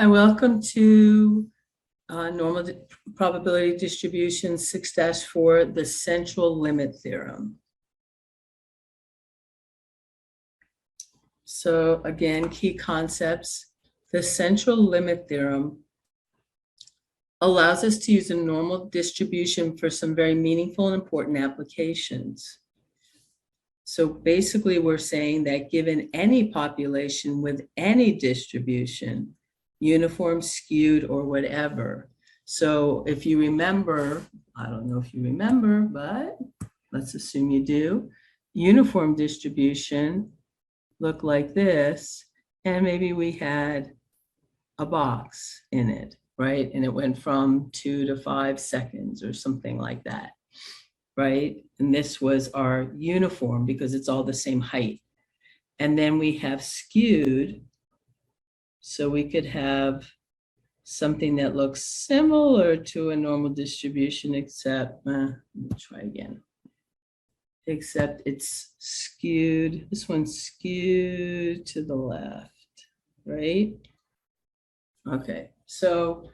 Hi, welcome to normal probability distribution 6-4, the central limit theorem. So again, key concepts. The central limit theorem allows us to use a normal distribution for some very meaningful and important applications. So basically, we're saying that given any population with any distribution, uniform, skewed, or whatever. So if you remember, I don't know if you remember, but let's assume you do, uniform distribution looked like this, and maybe we had a box in it, right? And it went from 2 to 5 seconds or something like that, right? And this was our uniform because it's all the same height. And then we have skewed. So we could have something that looks similar to a normal distribution, except, let me try again. Except it's skewed, this one's skewed to the left, right? Okay, so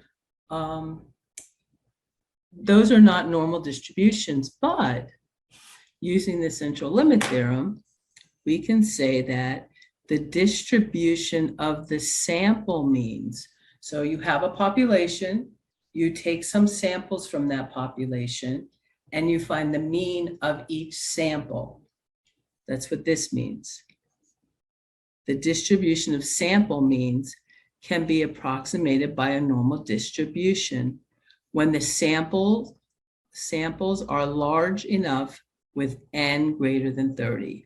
those are not normal distributions, but using the central limit theorem, we can say that the distribution of the sample means. So you have a population, you take some samples from that population, and you find the mean of each sample. That's what this means. The distribution of sample means can be approximated by a normal distribution when the samples are large enough with n greater than 30.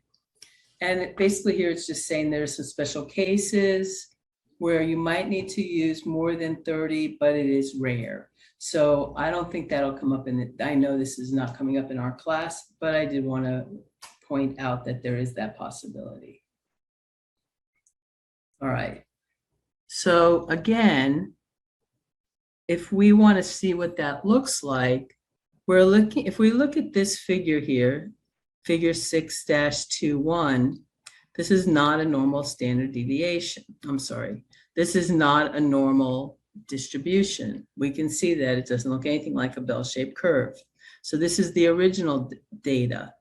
And basically here it's just saying there's some special cases where you might need to use more than 30, but it is rare. So I don't think that'll come up in it. I know this is not coming up in our class, but I did want to point out that there is that possibility. All right. So again, if we want to see what that looks like, if we look at this figure here, figure 6-21, this is not a normal standard deviation. I'm sorry, this is not a normal distribution. We can see that it doesn't look anything like a bell-shaped curve. So this is the original data.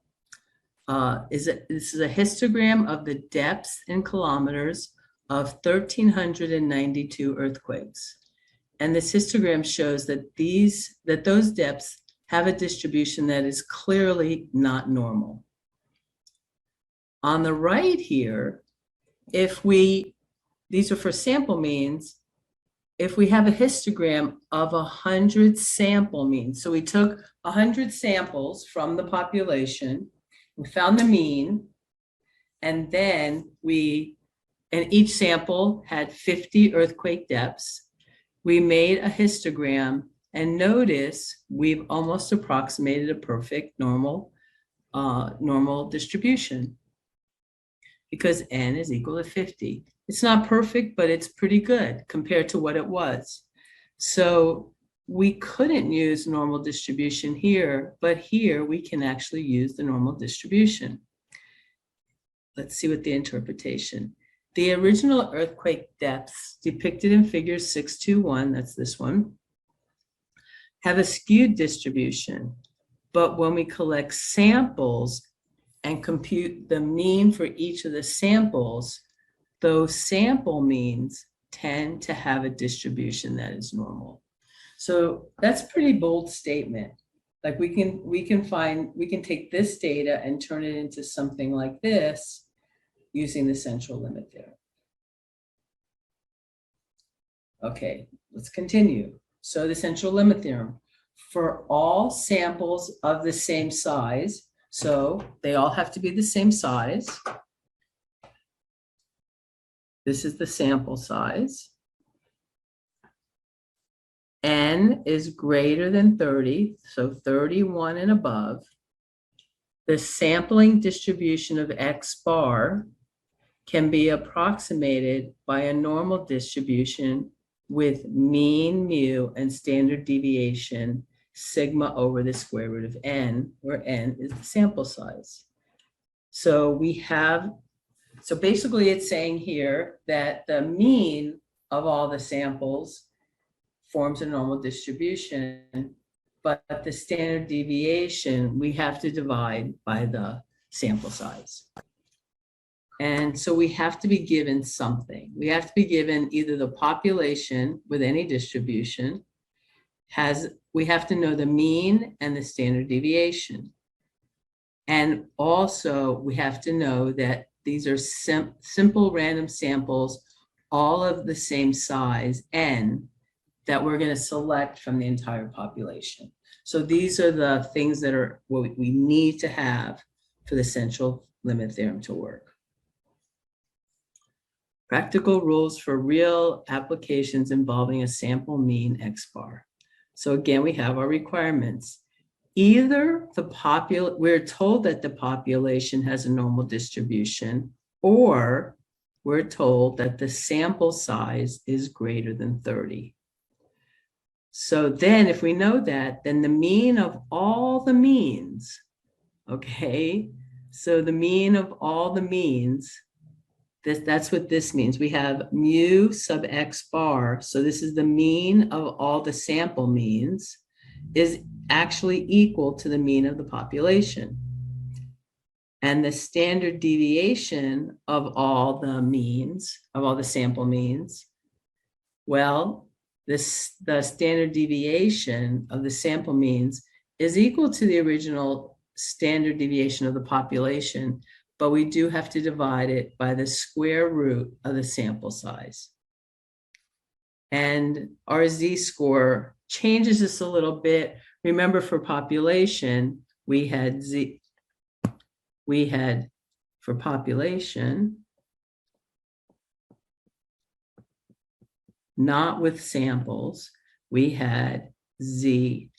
This is a histogram of the depths in kilometers of 1,392 earthquakes. And this histogram shows that those depths have a distribution that is clearly not normal. On the right here, these are for sample means, if we have a histogram of 100 sample means, so we took 100 samples from the population, we found the mean, and then and each sample had 50 earthquake depths. We made a histogram, and notice we've almost approximated a perfect normal distribution because n is equal to 50. It's not perfect, but it's pretty good compared to what it was. So we couldn't use normal distribution here, but here we can actually use the normal distribution. Let's see what the interpretation. The original earthquake depths depicted in figure 621, that's this one, have a skewed distribution, but when we collect samples and compute the mean for each of the samples, those sample means tend to have a distribution that is normal. So that's a pretty bold statement. Like we can take this data and turn it into something like this using the central limit theorem. Okay, let's continue. So the central limit theorem, for all samples of the same size, so they all have to be the same size. This is the sample size. N is greater than 30, so 31 and above. The sampling distribution of X bar can be approximated by a normal distribution with mean mu and standard deviation sigma over the square root of n, where n is the sample size. So basically it's saying here that the mean of all the samples forms a normal distribution, but the standard deviation, we have to divide by the sample size. And so we have to be given something. We have to be given either the population with any distribution, we have to know the mean and the standard deviation. And also we have to know that these are simple random samples, all of the same size, n, that we're going to select from the entire population. So these are the things that are what we need to have for the central limit theorem to work. Practical rules for real applications involving a sample mean X bar. So again, we have our requirements. Either we're told that the population has a normal distribution, or we're told that the sample size is greater than 30. So then if we know that, then the mean of all the means, okay? So the mean of all the means, that's what this means. We have mu sub X bar. So this is the mean of all the sample means, is actually equal to the mean of the population. And the standard deviation of all the means, of all the sample means, well, the standard deviation of the sample means is equal to the original standard deviation of the population, but we do have to divide it by the square root of the sample size. And our z-score changes this a little bit. Remember, for population, we had for population, not with samples, we had z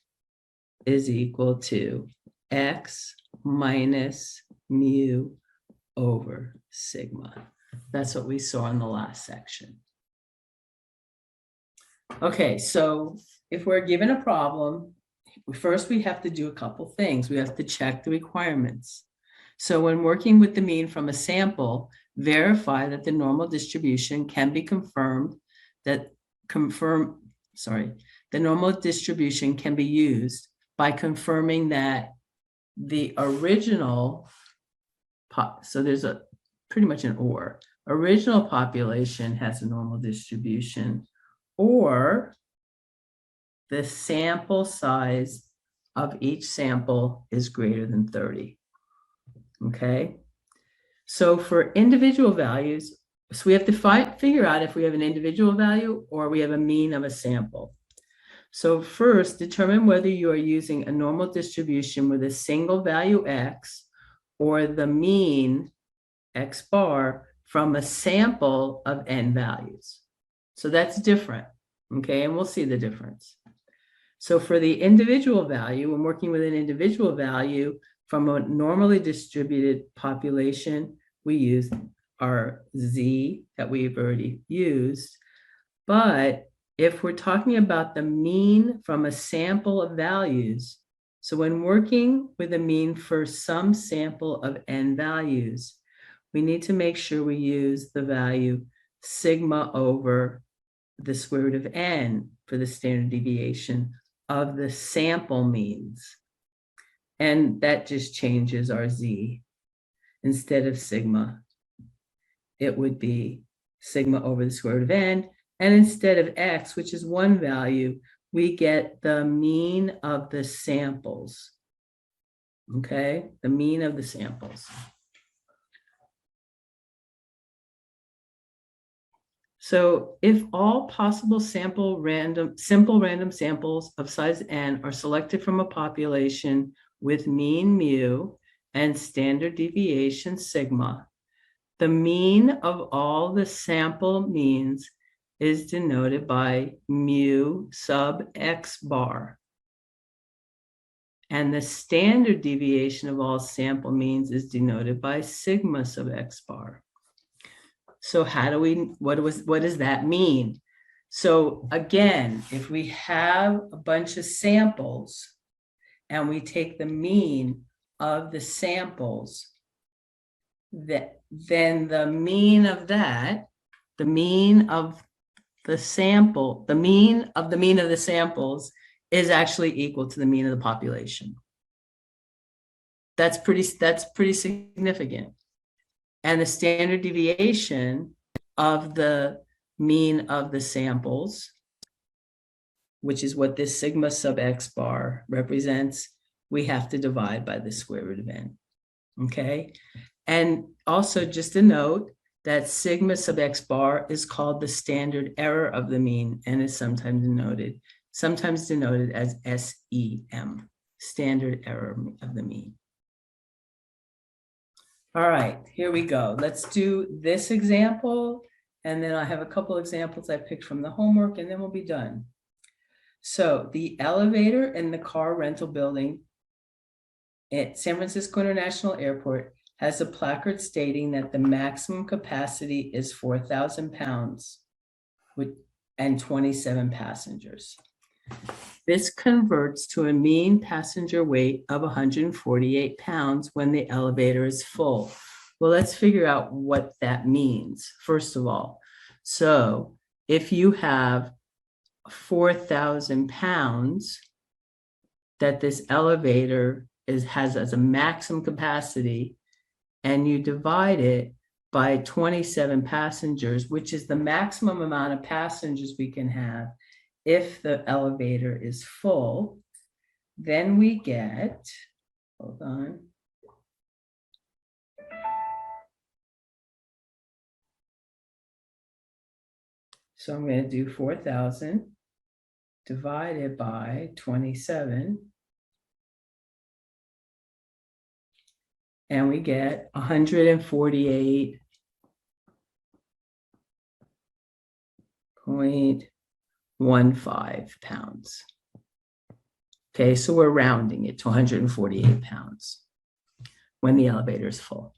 is equal to x minus mu over sigma. That's what we saw in the last section. Okay, so if we're given a problem, first we have to do a couple things. We have to check the requirements. So when working with the mean from a sample, verify that the normal distribution can be confirmed, the normal distribution can be used by confirming that the original, so there's a pretty much an or, original population has a normal distribution, or the sample size of each sample is greater than 30. Okay, so for individual values, so we have to figure out if we have an individual value or we have a mean of a sample. So first, determine whether you are using a normal distribution with a single value x or the mean x bar from a sample of n values. So that's different, okay, and we'll see the difference. So for the individual value, when working with an individual value from a normally distributed population, we use our z that we've already used. But if we're talking about the mean from a sample of values, so when working with a mean for some sample of n values, we need to make sure we use the value sigma over the square root of n for the standard deviation of the sample means. And that just changes our z. Instead of sigma, it would be sigma over the square root of n. And instead of x, which is one value, we get the mean of the samples. Okay, the mean of the samples. So if all possible simple random samples of size n are selected from a population with mean mu and standard deviation sigma, the mean of all the sample means is denoted by mu sub x bar. And the standard deviation of all sample means is denoted by sigma sub x bar. So how do we, what does that mean? So again, if we have a bunch of samples and we take the mean of the samples, then the mean of that, the mean of the sample, the mean of the samples is actually equal to the mean of the population. That's pretty significant. And the standard deviation of the mean of the samples, which is what this sigma sub x bar represents, we have to divide by the square root of n, okay? And also just a note that sigma sub x bar is called the standard error of the mean and is sometimes denoted as SEM, standard error of the mean. All right, here we go. Let's do this example, and then I have a couple examples I picked from the homework, and then we'll be done. So the elevator in the car rental building at San Francisco International Airport has a placard stating that the maximum capacity is 4,000 pounds and 27 passengers. This converts to a mean passenger weight of 148 pounds when the elevator is full. Well, let's figure out what that means, first of all. So if you have 4,000 pounds that this elevator has as a maximum capacity, and you divide it by 27 passengers, which is the maximum amount of passengers we can have if the elevator is full, then we get, hold on. So I'm going to do 4,000 divided by 27. And we get 148.15 pounds. Okay, so we're rounding it to 148 pounds when the elevator is full.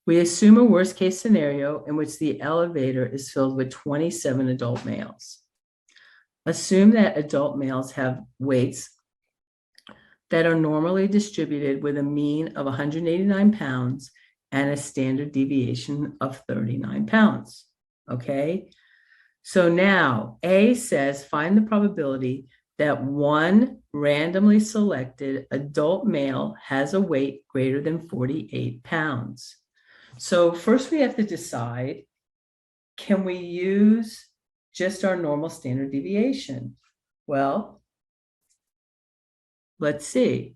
We assume a worst case scenario in which the elevator is filled with 27 adult males. Assume that adult males have weights that are normally distributed with a mean of 189 pounds and a standard deviation of 39 pounds, okay? So now A says, find the probability that one randomly selected adult male has a weight greater than 48 pounds. So first we have to decide, can we use just our normal standard deviation? Well, let's see.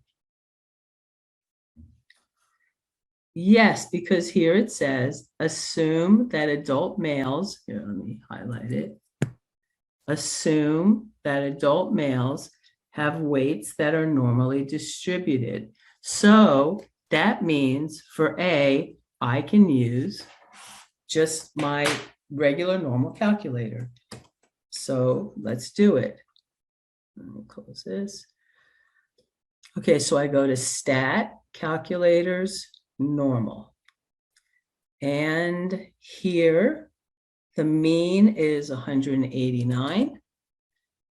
Yes, because here it says, assume that adult males, here, let me highlight it. Assume that adult males have weights that are normally distributed. So that means for A, I can use just my regular normal calculator. So let's do it. Let me close this. Okay, so I go to Stat, Calculators, Normal. And here, the mean is 189.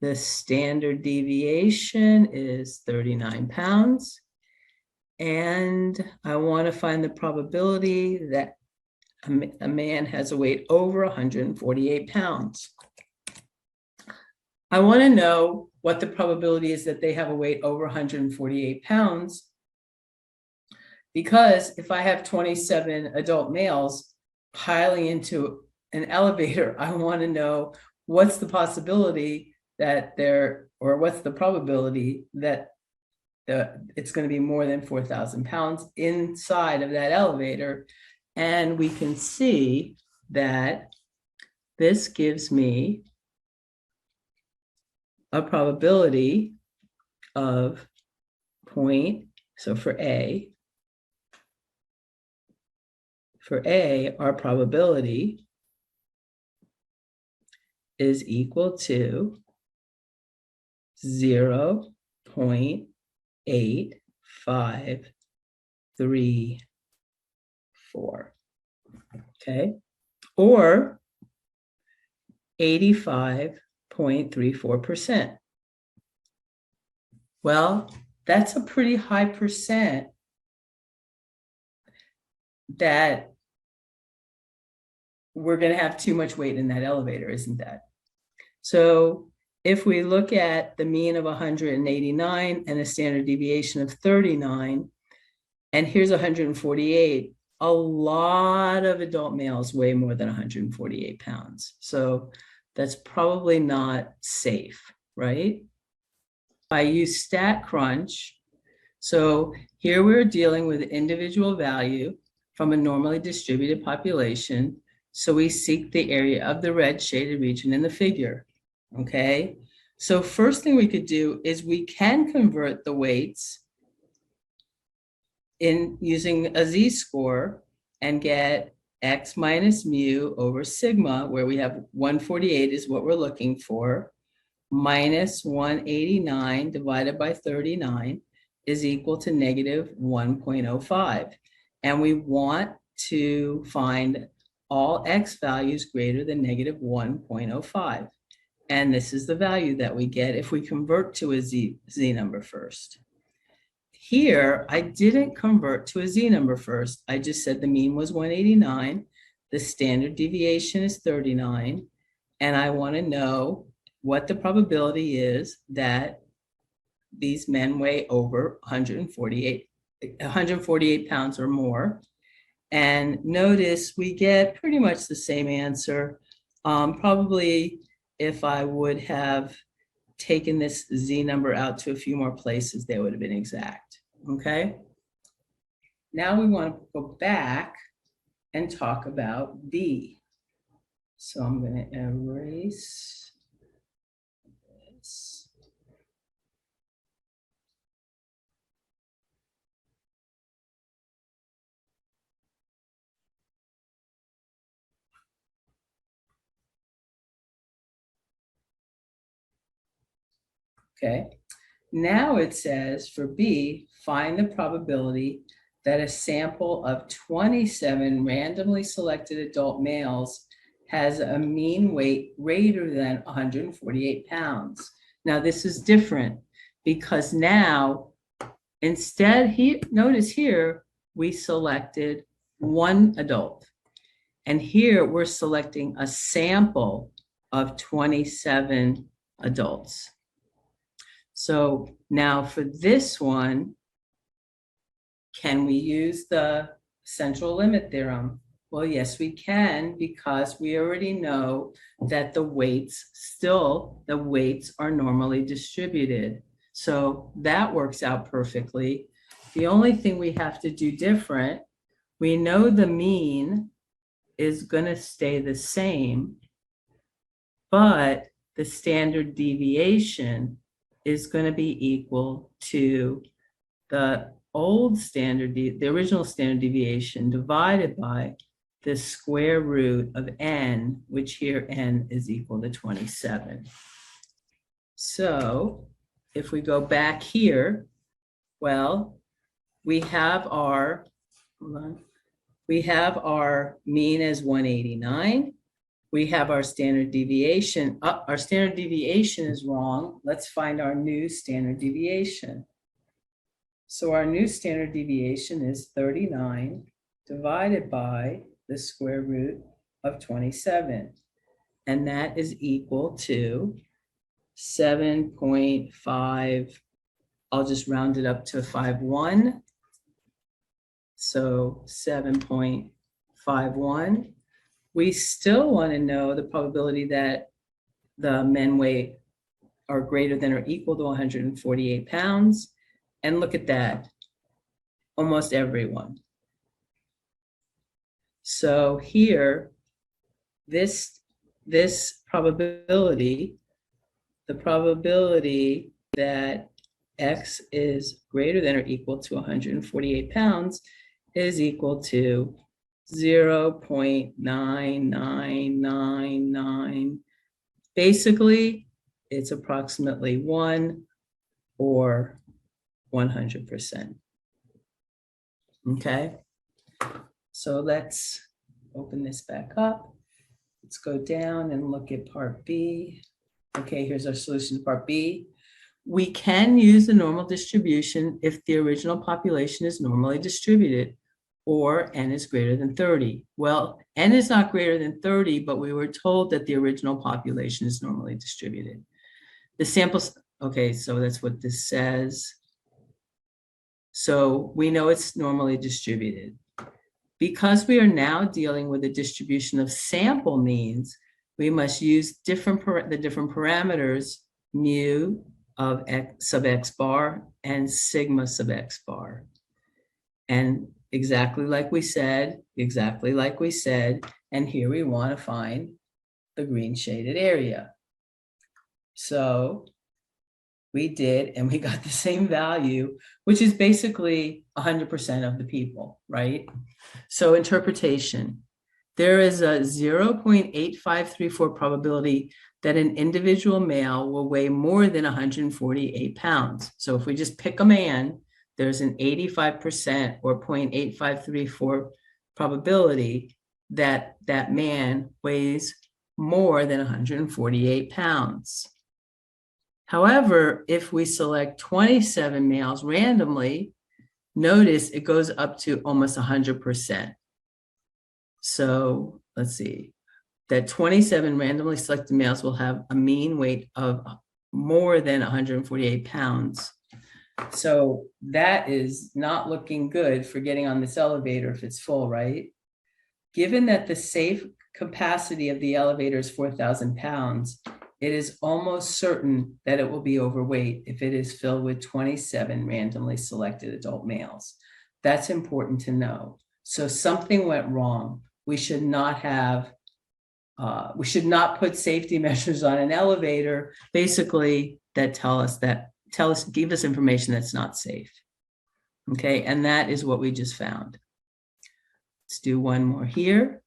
The standard deviation is 39 pounds. And I want to find the probability that a man has a weight over 148 pounds. I want to know what the probability is that they have a weight over 148 pounds, because if I have 27 adult males piling into an elevator, I want to know what's the possibility that what's the probability that it's going to be more than 4,000 pounds inside of that elevator. And we can see that this gives me a probability of so for A, our probability is equal to 0.8534, okay, or 85.34%. Well, that's a pretty high percent that we're going to have too much weight in that elevator, isn't that? So if we look at the mean of 189 and a standard deviation of 39, and here's 148, a lot of adult males weigh more than 148 pounds. So that's probably not safe, right? I use StatCrunch. So here we're dealing with individual value from a normally distributed population. So we seek the area of the red shaded region in the figure, okay? So first thing we could do is we can convert the weights in using a z-score and get x minus mu over sigma, where we have 148 is what we're looking for, minus 189 divided by 39 is equal to negative 1.05. And we want to find all x values greater than negative 1.05. And this is the value that we get if we convert to a z number first. Here, I didn't convert to a z number first. I just said the mean was 189, the standard deviation is 39, and I want to know what the probability is that these men weigh over 148 pounds or more. And notice we get pretty much the same answer. Probably if I would have taken this z number out to a few more places, they would have been exact, okay? Now we want to go back and talk about B. So I'm going to erase this. Okay, now it says for B, find the probability that a sample of 27 randomly selected adult males has a mean weight greater than 148 pounds. Now this is different because now instead, notice here, we selected one adult. And here we're selecting a sample of 27 adults. So now for this one, can we use the central limit theorem? Well, yes, we can, because we already know that the weights are normally distributed. So that works out perfectly. The only thing we have to do different, we know the mean is going to stay the same, but the standard deviation is going to be equal to the original standard deviation divided by the square root of n, which here n is equal to 27. So if we go back here, well, we have our mean as 189. We have our standard deviation. Our standard deviation is wrong. Let's find our new standard deviation. So our new standard deviation is 39 divided by the square root of 27. And that is equal to 7.5. I'll just round it up to 5.1. So 7.51. We still want to know the probability that the men weigh are greater than or equal to 148 pounds. And look at that, almost everyone. So here, this probability, the probability that X is greater than or equal to 148 pounds is equal to 0.9999. Basically, it's approximately 1 or 100%. Okay, so let's open this back up. Let's go down and look at part B. Okay, here's our solution to part B. We can use the normal distribution if the original population is normally distributed, or n is greater than 30. Well, n is not greater than 30, but we were told that the original population is normally distributed. The samples, okay, so that's what this says. So we know it's normally distributed. Because we are now dealing with a distribution of sample means, we must use the different parameters, mu of x sub x bar and sigma sub x bar. And exactly like we said, and here we want to find the green shaded area. So we did, and we got the same value, which is basically 100% of the people, right? So interpretation, there is a 0.8534 probability that an individual male will weigh more than 148 pounds. So if we just pick a man, there's an 85% or 0.8534 probability that that man weighs more than 148 pounds. However, if we select 27 males randomly, notice it goes up to almost 100%. So let's see, that 27 randomly selected males will have a mean weight of more than 148 pounds. So that is not looking good for getting on this elevator if it's full, right? Given that the safe capacity of the elevator is 4,000 pounds, it is almost certain that it will be overweight if it is filled with 27 randomly selected adult males. That's important to know. So something went wrong. We should not put safety measures on an elevator, basically, that give us information that's not safe. Okay, and that is what we just found. Let's do one more here.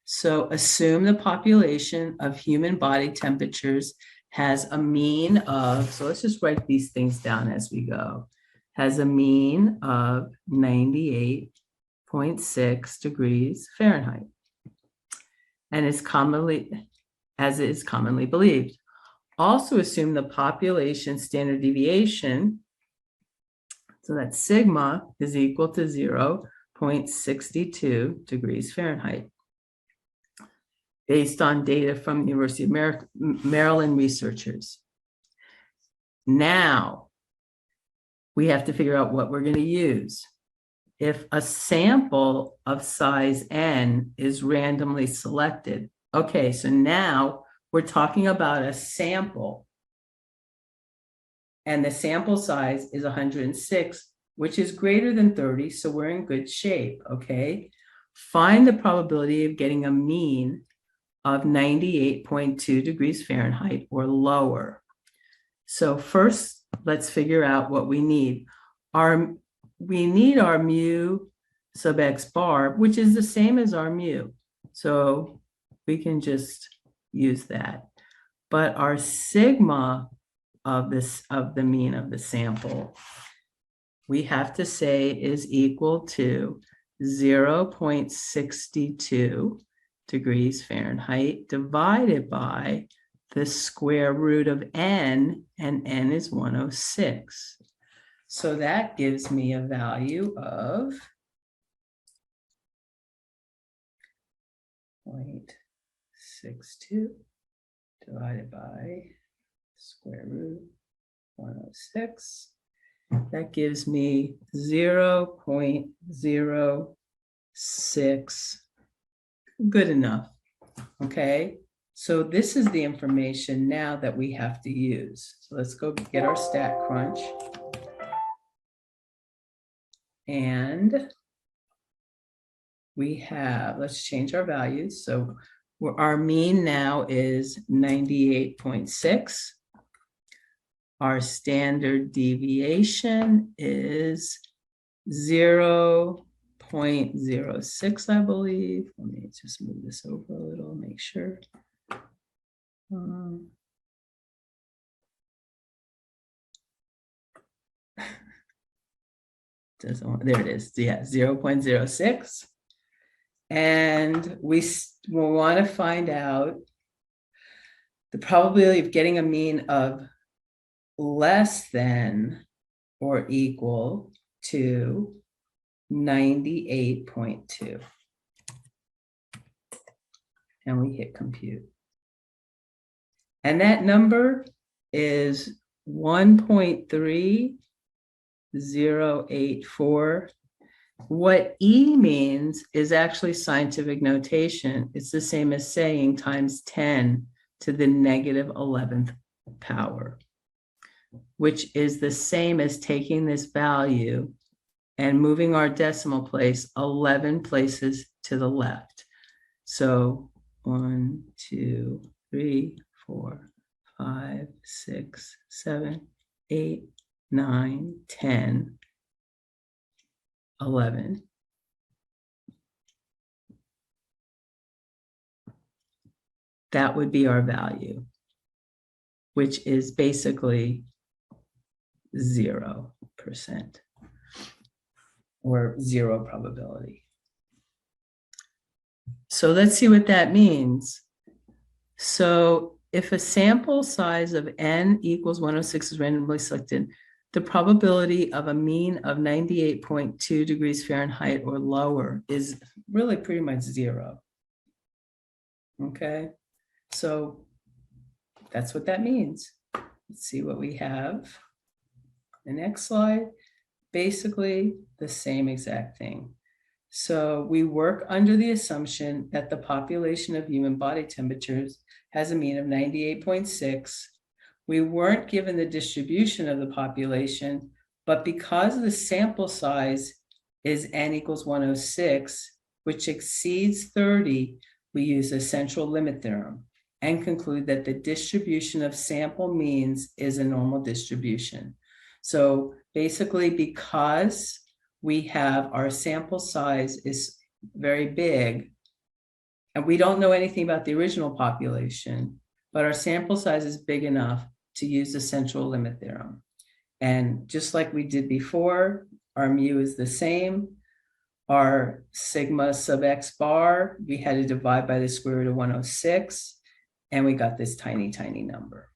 So assume the population of human body temperatures has a mean of, so let's just write these things down as we go, has a mean of 98.6 degrees Fahrenheit, and is commonly, as is commonly believed. Also assume the population standard deviation, so that sigma is equal to 0.62 degrees Fahrenheit. Based on data from the University of Maryland researchers. Now, we have to figure out what we're going to use. If a sample of size n is randomly selected, okay, so now we're talking about a sample, and the sample size is 106, which is greater than 30, so we're in good shape, okay? Find the probability of getting a mean of 98.2 degrees Fahrenheit or lower. So first, let's figure out what we need. We need our mu sub x bar, which is the same as our mu. So we can just use that. But our sigma of the mean of the sample, we have to say is equal to 0.62 degrees Fahrenheit divided by the square root of n, and n is 106. So that gives me a value of 0.62 divided by square root 106. That gives me 0.06. Good enough, okay? So this is the information now that we have to use. So let's go get our stat crunch. And we have, let's change our values. So our mean now is 98.6. Our standard deviation is 0.06, I believe. Let me just move this over a little, make sure. There it is. Yeah, 0.06. And we will want to find out the probability of getting a mean of less than or equal to 98.2. And we hit compute. And that number is 1.3084. What E means is actually scientific notation. It's the same as saying times 10 to the negative 11th power, which is the same as taking this value and moving our decimal place 11 places to the left. So 1, 2, 3, 4, 5, 6, 7, 8, 9, 10, 11. That would be our value, which is basically 0% or 0 probability. So let's see what that means. So if a sample size of n equals 106 is randomly selected, the probability of a mean of 98.2 degrees Fahrenheit or lower is really pretty much 0. Okay, so that's what that means. Let's see what we have. The next slide, basically the same exact thing. So we work under the assumption that the population of human body temperatures has a mean of 98.6. We weren't given the distribution of the population, but because the sample size is n equals 106, which exceeds 30, we use the central limit theorem and conclude that the distribution of sample means is a normal distribution. So basically, because we have our sample size is very big, and we don't know anything about the original population, but our sample size is big enough to use the central limit theorem. And just like we did before, our mu is the same. Our sigma sub x bar, we had to divide by the square root of 106, and we got this tiny, tiny number.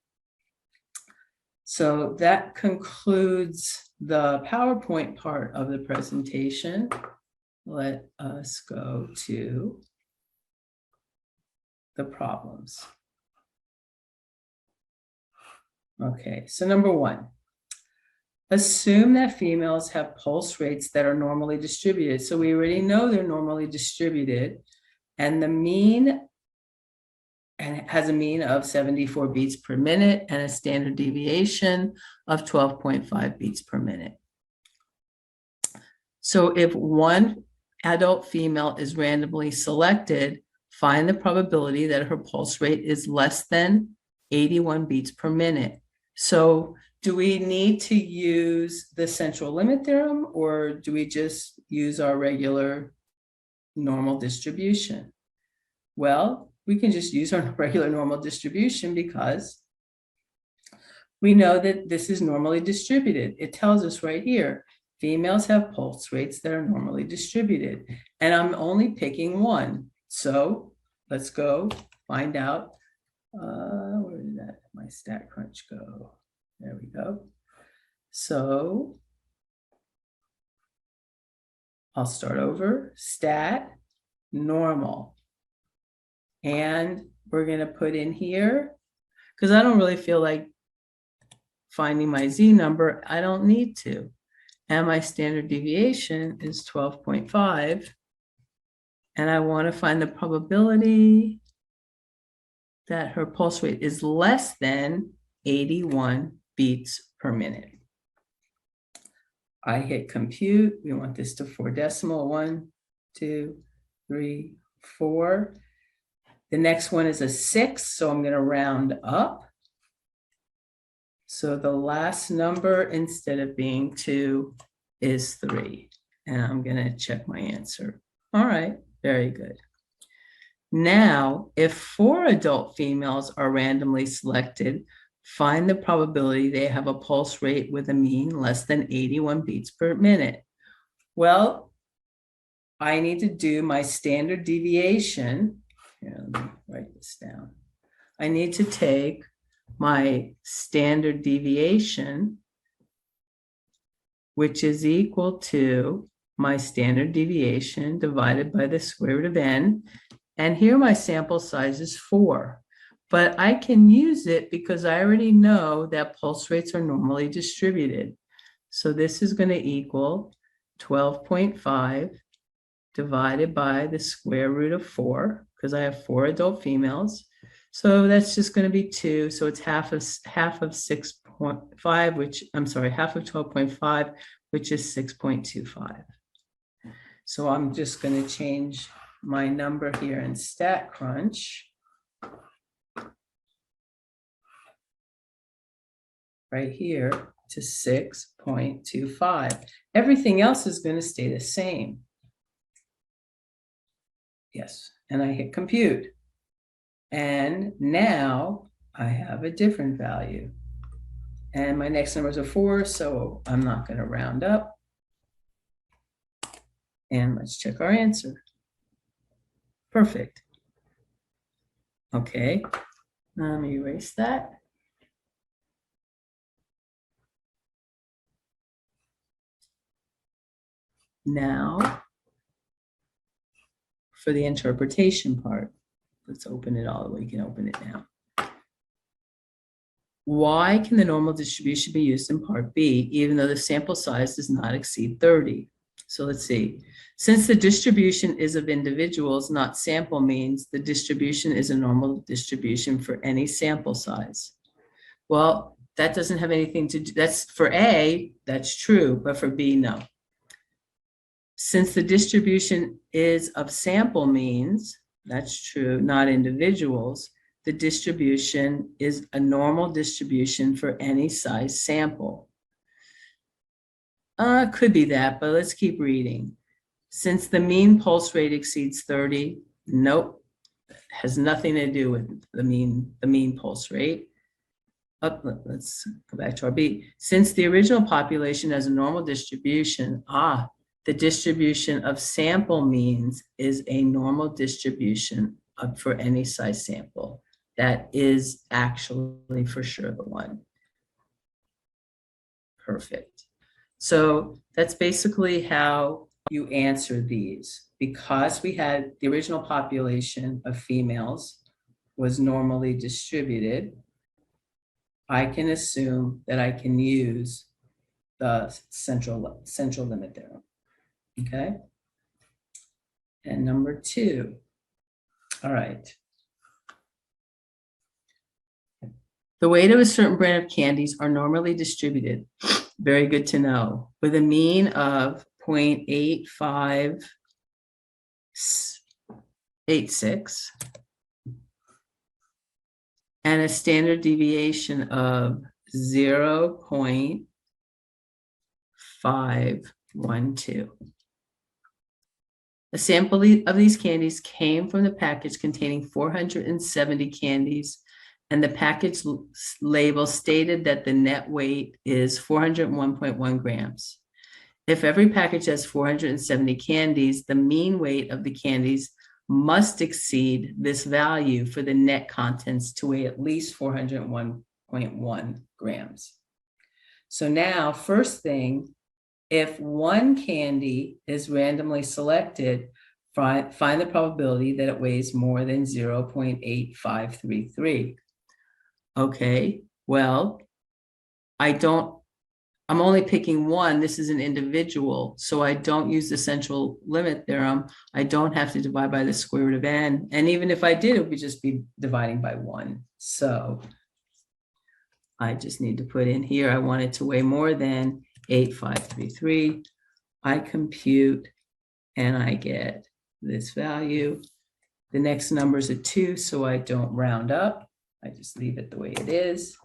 So that concludes the PowerPoint part of the presentation. Let us go to the problems. Okay, so number 1, assume that females have pulse rates that are normally distributed. So we already know they're normally distributed, and the mean, and it has a mean of 74 beats per minute and a standard deviation of 12.5 beats per minute. So if one adult female is randomly selected, find the probability that her pulse rate is less than 81 beats per minute. So do we need to use the central limit theorem, or do we just use our regular normal distribution? Well, we can just use our regular normal distribution because we know that this is normally distributed. It tells us right here, females have pulse rates that are normally distributed, and I'm only picking one. So let's go find out. Where did that my stat crunch go? There we go. So I'll start over. Stat normal. And we're going to put in here, because I don't really feel like finding my Z number. I don't need to. And my standard deviation is 12.5. And I want to find the probability that her pulse rate is less than 81 beats per minute. I hit compute. We want this to 4 decimal. 1, 2, 3, 4. The next one is a 6, so I'm going to round up. So the last number, instead of being 2, is 3. And I'm going to check my answer. All right, very good. Now, if 4 adult females are randomly selected, find the probability they have a pulse rate with a mean less than 81 beats per minute. Well, I need to do my standard deviation. Here, let me write this down. I need to take my standard deviation, which is equal to my standard deviation divided by the square root of n. And here my sample size is 4. But I can use it because I already know that pulse rates are normally distributed. So this is going to equal 12.5 divided by the square root of 4, because I have 4 adult females. So that's just going to be 2. So it's half of 6.5, which I'm sorry, half of 12.5, which is 6.25. So I'm just going to change my number here in StatCrunch. Right here to 6.25. Everything else is going to stay the same. Yes, and I hit compute. And now I have a different value. And my next numbers are 4, so I'm not going to round up. And let's check our answer. Perfect. Okay, let me erase that. Now, for the interpretation part, let's open it all the way. You can open it now. Why can the normal distribution be used in part B, even though the sample size does not exceed 30? So let's see. Since the distribution is of individuals, not sample means, the distribution is a normal distribution for any sample size. Well, that doesn't have anything to do, that's for A, that's true, but for B, no. Since the distribution is of sample means, that's true, not individuals, the distribution is a normal distribution for any size sample. Could be that, but let's keep reading. Since the mean pulse rate exceeds 30, nope, has nothing to do with the mean pulse rate. Let's go back to our B. Since the original population has a normal distribution, the distribution of sample means is a normal distribution for any size sample. That is actually for sure the one. Perfect. So that's basically how you answer these. Because we had the original population of females was normally distributed, I can assume that I can use the central limit theorem. Okay. And number 2. All right. The weight of a certain brand of candies are normally distributed. Very good to know. With a mean of 0.8586 and a standard deviation of 0.512. A sample of these candies came from the package containing 470 candies, and the package label stated that the net weight is 401.1 grams. If every package has 470 candies, the mean weight of the candies must exceed this value for the net contents to weigh at least 401.1 grams. So now, first thing, if one candy is randomly selected, find the probability that it weighs more than 0.8533. Okay, well, I'm only picking one. This is an individual, so I don't use the central limit theorem. I don't have to divide by the square root of n. And even if I did, it would just be dividing by 1. So I just need to put in here, I want it to weigh more than 8533. I compute and I get this value. The next number is a 2, so I don't round up. I just leave it the way it is.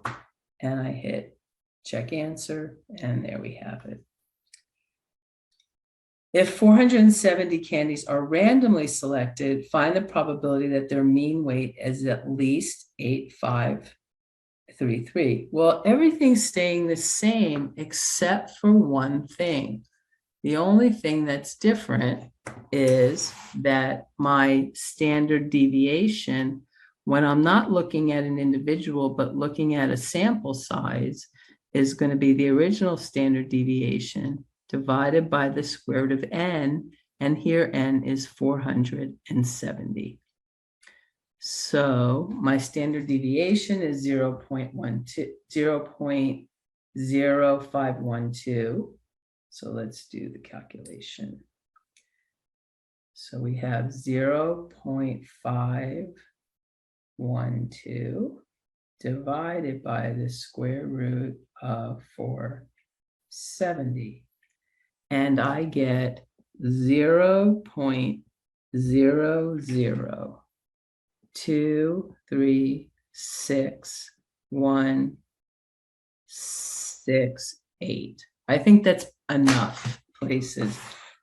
And I hit check answer, and there we have it. If 470 candies are randomly selected, find the probability that their mean weight is at least 8533. Well, everything's staying the same except for one thing. The only thing that's different is that my standard deviation, when I'm not looking at an individual, but looking at a sample size, is going to be the original standard deviation divided by the square root of n, and here n is 470. So my standard deviation is 0.0512. So let's do the calculation. So we have 0.512 divided by the square root of 470. And I get 0.002361668. I think that's enough places.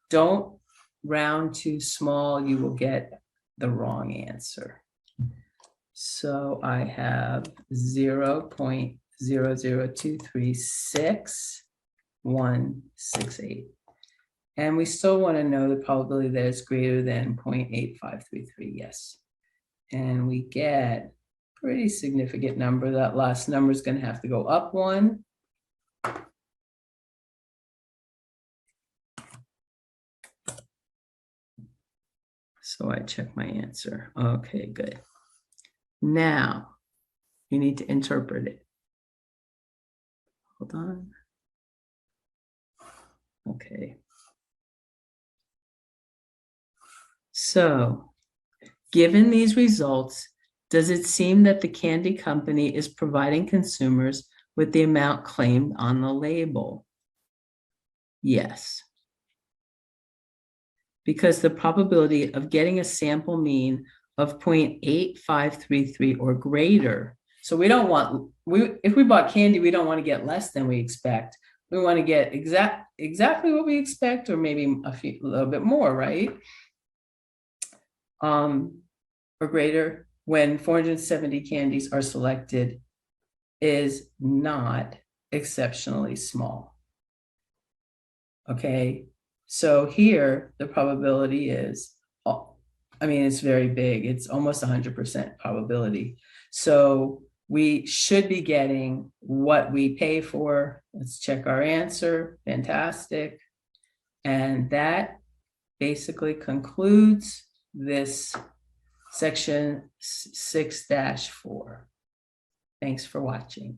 Don't round too small, you will get the wrong answer. So I have 0.002361668. And we still want to know the probability that it's greater than 0.8533, yes. And we get a pretty significant number. That last number is going to have to go up one. So I check my answer. Okay, good. Now, you need to interpret it. Hold on. Okay. So, given these results, does it seem that the candy company is providing consumers with the amount claimed on the label? Yes. Because the probability of getting a sample mean of 0.8533 or greater. So we don't want, if we bought candy, we don't want to get less than we expect. We want to get exactly what we expect, or maybe a little bit more, right? Or greater when 470 candies are selected is not exceptionally small. Okay, so here the probability is, it's very big. It's almost 100% probability. So we should be getting what we pay for. Let's check our answer. Fantastic. And that basically concludes this section 6-4. Thanks for watching.